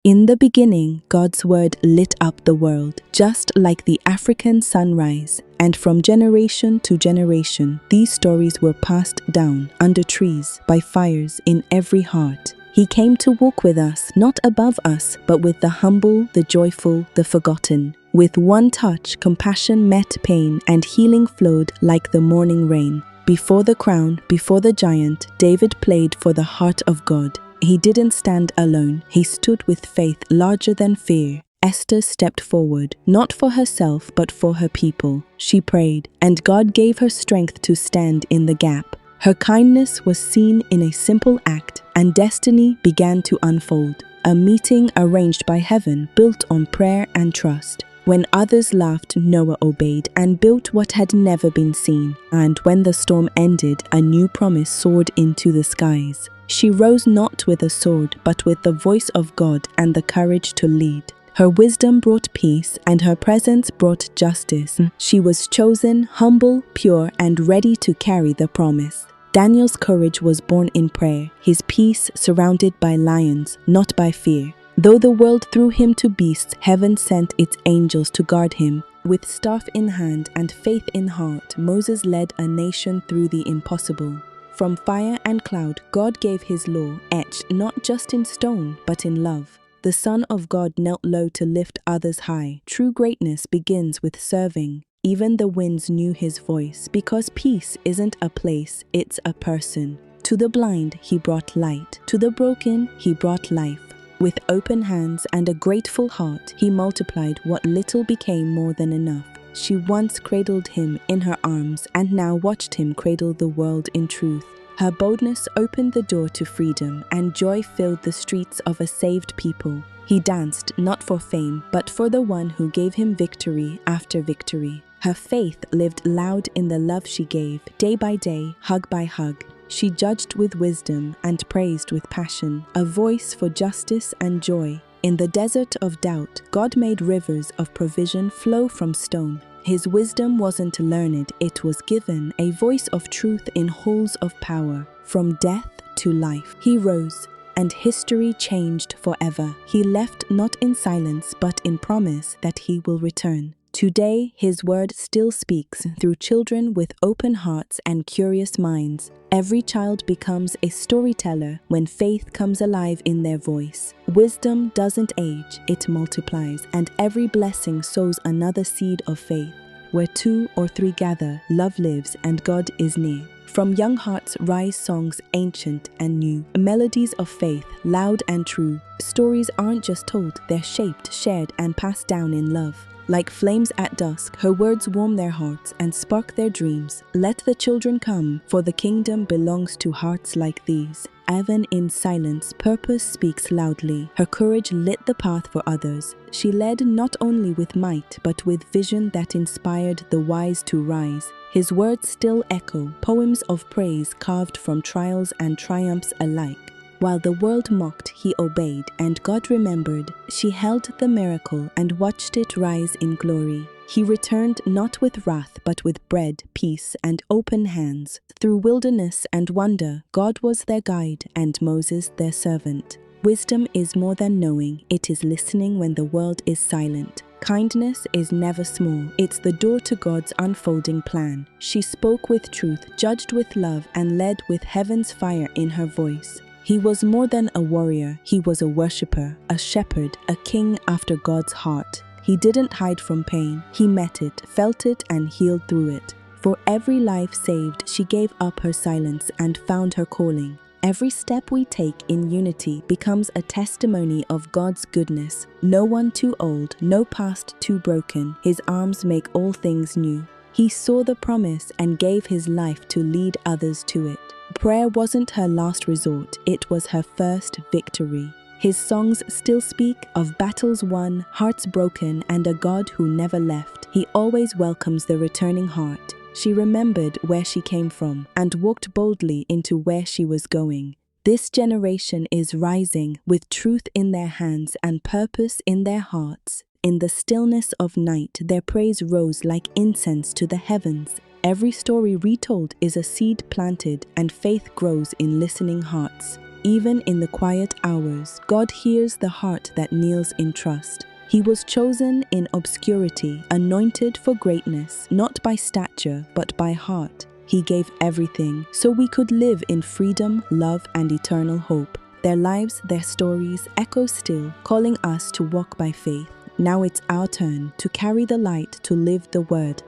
In the beginning, God's word lit up the world, just like the African sunrise. And from generation to generation, these stories were passed down under trees, by fires in every heart. He came to walk with us, not above us, but with the humble, the joyful, the forgotten. With one touch, compassion met pain, and healing flowed like the morning rain. Before the crown, before the giant, David played for the heart of God. He didn't stand alone. He stood with faith larger than fear. Esther stepped forward, not for herself, but for her people. She prayed, and God gave her strength to stand in the gap. Her kindness was seen in a simple act, and destiny began to unfold. A meeting arranged by heaven, built on prayer and trust. When others laughed, Noah obeyed and built what had never been seen. And when the storm ended, a new promise soared into the skies. She rose not with a sword, but with the voice of God and the courage to lead. Her wisdom brought peace, and her presence brought justice. She was chosen, humble, pure, and ready to carry the promise. Daniel's courage was born in prayer, his peace surrounded by lions, not by fear. Though the world threw him to beasts, heaven sent its angels to guard him. With staff in hand and faith in heart, Moses led a nation through the impossible. From fire and cloud, God gave his law, etched not just in stone, but in love. The Son of God knelt low to lift others high. True greatness begins with serving. Even the winds knew his voice, because peace isn't a place, it's a person. To the blind, he brought light. To the broken, he brought life. With open hands and a grateful heart, he multiplied what little became more than enough. She once cradled him in her arms and now watched him cradle the world in truth. Her boldness opened the door to freedom, and joy filled the streets of a saved people. He danced not for fame, but for the one who gave him victory after victory. Her faith lived loud in the love she gave, day by day, hug by hug. She judged with wisdom and praised with passion, a voice for justice and joy. In the desert of doubt, God made rivers of provision flow from stone. His wisdom wasn't learned, it was given, a voice of truth in halls of power. From death to life, he rose, and history changed forever. He left not in silence, but in promise that he will return. Today, his word still speaks through children with open hearts and curious minds. Every child becomes a storyteller when faith comes alive in their voice. Wisdom doesn't age, it multiplies, and every blessing sows another seed of faith. Where 2 or 3 gather, love lives and God is near. From young hearts rise songs ancient and new, melodies of faith, loud and true. Stories aren't just told, they're shaped, shared, and passed down in love. Like flames at dusk, her words warm their hearts and spark their dreams. Let the children come, for the kingdom belongs to hearts like these. Even in silence, purpose speaks loudly. Her courage lit the path for others. She led not only with might, but with vision that inspired the wise to rise. His words still echo, poems of praise carved from trials and triumphs alike. While the world mocked, he obeyed, and God remembered. She held the miracle and watched it rise in glory. He returned not with wrath, but with bread, peace, and open hands. Through wilderness and wonder, God was their guide, and Moses their servant. Wisdom is more than knowing, it is listening when the world is silent. Kindness is never small, it's the door to God's unfolding plan. She spoke with truth, judged with love, and led with heaven's fire in her voice. He was more than a warrior, he was a worshipper, a shepherd, a king after God's heart. He didn't hide from pain, he met it, felt it, and healed through it. For every life saved, she gave up her silence and found her calling. Every step we take in unity becomes a testimony of God's goodness. No one too old, no past too broken. His arms make all things new. He saw the promise and gave his life to lead others to it. Prayer wasn't her last resort, it was her first victory. His songs still speak of battles won, hearts broken, and a God who never left. He always welcomes the returning heart. She remembered where she came from and walked boldly into where she was going. This generation is rising with truth in their hands and purpose in their hearts. In the stillness of night, their praise rose like incense to the heavens. Every story retold is a seed planted, and faith grows in listening hearts. Even in the quiet hours, God hears the heart that kneels in trust. He was chosen in obscurity, anointed for greatness, not by stature, but by heart. He gave everything so we could live in freedom, love, and eternal hope. Their lives, their stories echo still, calling us to walk by faith. Now it's our turn to carry the light, to live the word.